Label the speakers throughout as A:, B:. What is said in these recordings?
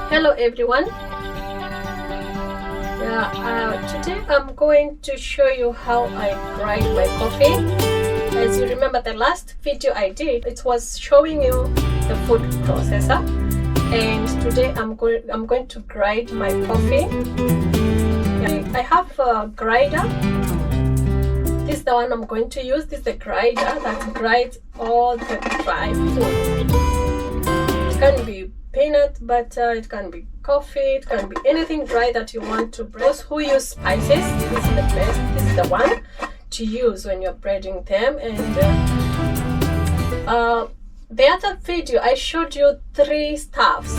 A: Hello everyone. Today I'm going to show you how I grind my coffee. As you remember, the last video I did, it was showing you the food processor, and today I'm going to grind my coffee. I have a grinder. This is the one I'm going to use. This is the grinder that grinds all the dry food. It can be peanut butter, it can be coffee, it can be anything dry that you want to bread. Those who use spices, this is the best. This is the one to use when you're breading them. And the other video I showed you 3 stuffs.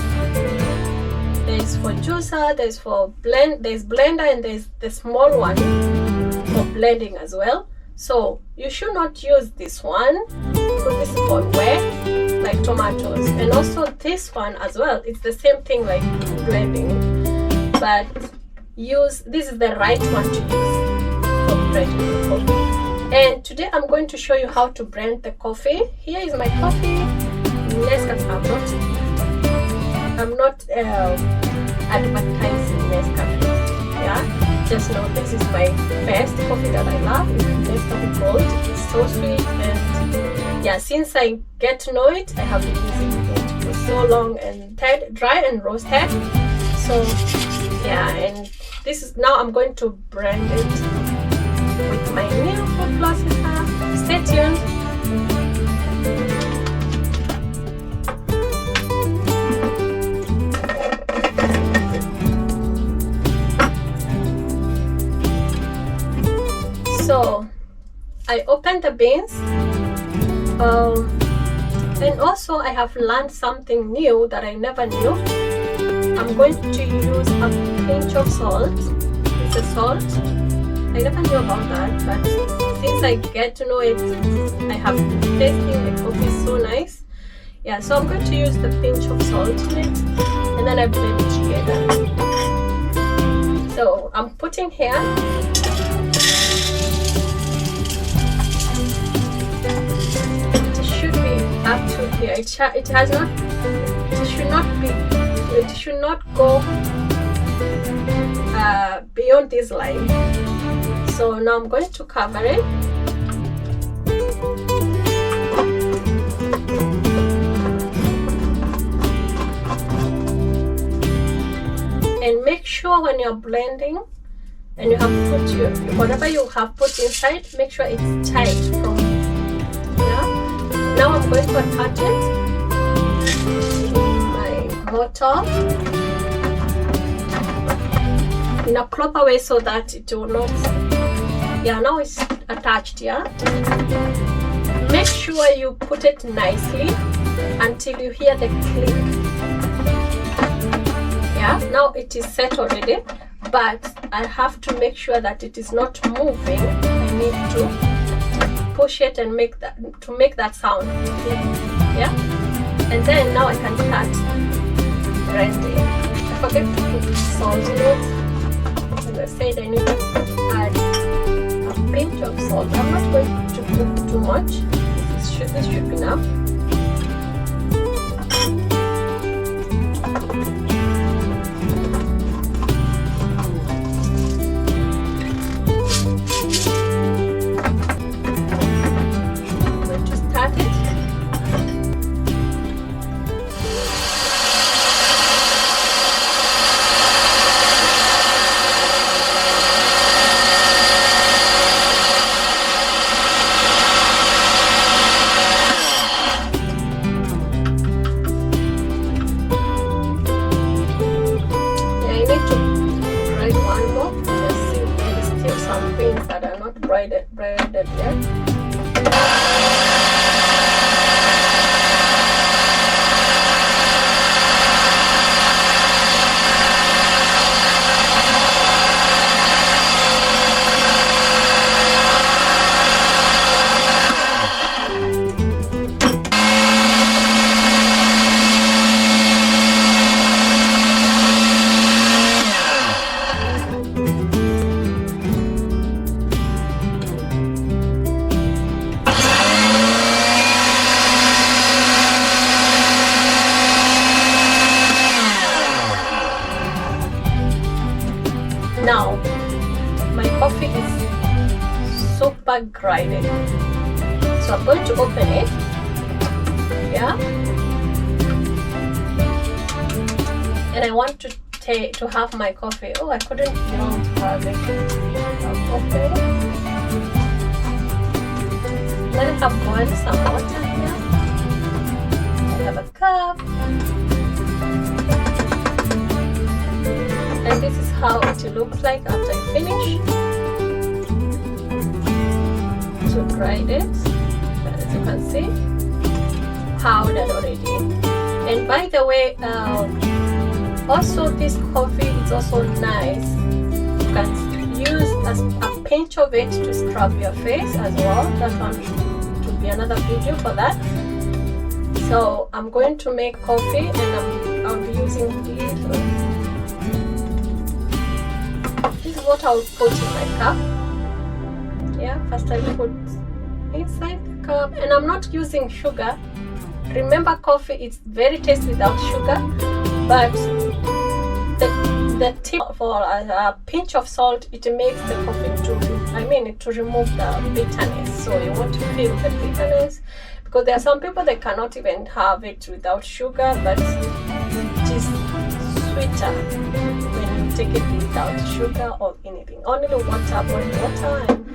A: There's for juicer, there's blender, and there's the small one for blending as well. So you should not use this one because this is for wet, like tomatoes, and also this one as well. It's the same thing like blending, but this is the right one to use for blending coffee. And today I'm going to show you how to blend the coffee. Here is my coffee. Nescafe. I'm not advertising Nescafe. Yeah, just know this is my best coffee that I love. It's Nescafe Gold. It's so sweet, and yeah, since I get to know it, I have been using it for so long, and dry and roasted. So yeah, and this is now I'm going to blend it with my new food processor. Stay tuned. So I opened the beans, and also I have learned something new that I never knew. I'm going to use a pinch of salt. It's a salt. I never knew about that, but since I get to know it, I have been tasting the coffee so nice. Yeah, so I'm going to use the pinch of salt in it, and then I blend it together. So I'm putting here. Up to here, it should not go beyond this line. So now I'm going to cover it. And make sure when you're blending and you have put whatever you have put inside, make sure it's tight from. Now I'm going to attach it in my motor in a proper way so that it will not. Yeah, now it's attached. Yeah, make sure you put it nicely until you hear the click. Yeah, now it is set already, but I have to make sure that it is not moving. I need to push it and make that sound. Yeah, and then now I can start blending. I forget to put salt in it. As I said, I need to add a pinch of salt. I'm not going to put too much. This should be enough. That are not braided yet. super grinded. So I'm going to open it. Yeah. And I want to have my coffee. Oh, I couldn't have it. Okay. Then I have boiled some water here. I have a cup. And this is how it looks like after I finish to grind it. As you can see, powdered already. And by the way, also this coffee is also nice. You can use a pinch of it to scrub your face as well. That one to be another video for that. So I'm going to make coffee and I'll be using this. This is what I'll put in my cup. Yeah, first I put inside the cup, and I'm not using sugar. Remember, coffee is very tasty without sugar, but the tip for a pinch of salt, it makes the coffee to remove the bitterness. So you want to feel the bitterness, because there are some people that cannot even have it without sugar, but it is sweeter when you take it without sugar or anything. Only the water, boiling water, and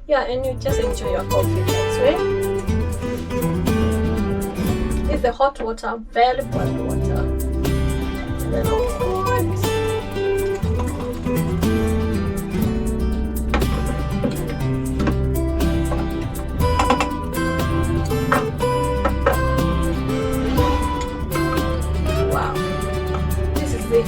A: yeah, and you just enjoy your coffee that way. This is the hot water, very boiled water. And then I'll pour it. Wow, this is it.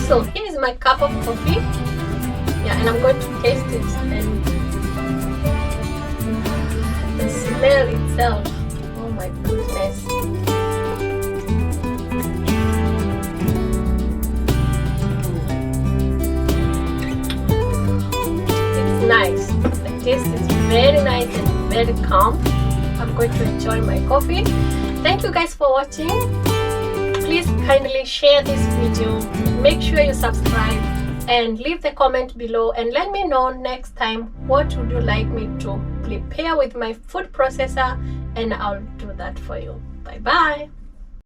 A: So here is my cup of coffee. Yeah, and I'm going to taste it, and the smell itself, oh my goodness. It's nice. The taste is very nice and very calm. I'm going to enjoy my coffee. Thank you guys for watching. Please kindly share this video. Make sure you subscribe and leave the comment below, and let me know next time what would you like me to prepare with my food processor, and I'll do that for you. Bye bye.